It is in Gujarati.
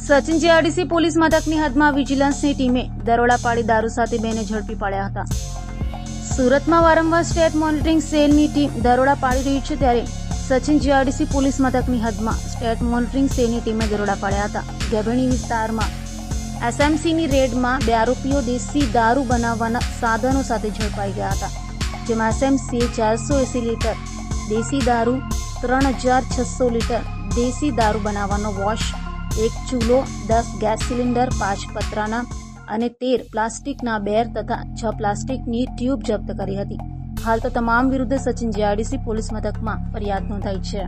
સચિન જીઆરડીસી પોલીસ મથકની હદમાં વિજિલન્સની ટીમે દરોડા પાડી દારૂ સાથે બેને ઝડપી પાડ્યા હતા। સુરતમાં વારંવાર સ્ટેટ મોનિટરિંગ સેલની ટીમ દરોડા પાડી રહી છે, ત્યારે સચિન જીઆરડીસી પોલીસ મથકની હદમાં સ્ટેટ મોનિટરિંગ સેલની ટીમે દરોડા પાડ્યા હતા। ગેબેણી વિસ્તારમાં એસએમસીની રેડમાં 2 આરોપીઓ દેશી દારૂ બનાવવાના સાધનો સાથે ઝડપાઈ ગયા હતા, જેમાં એસએમસીએ 480 લીટર દેશી દારૂ, 3600 લીટર દેશી દારૂ બનાવવાનો વોશ, 1 ચૂલો, 10 ગેસ સિલિન્ડર, 5 પતરાના અને 13 પ્લાસ્ટિકના બેર તથા 6 પ્લાસ્ટિકની ટ્યુબ જપ્ત કરી હતી। હાલ તો તમામ વિરુદ્ધ સચિન જીઆરડીસી પોલીસ મથકમાં ફરિયાદ નોંધાઈ છે।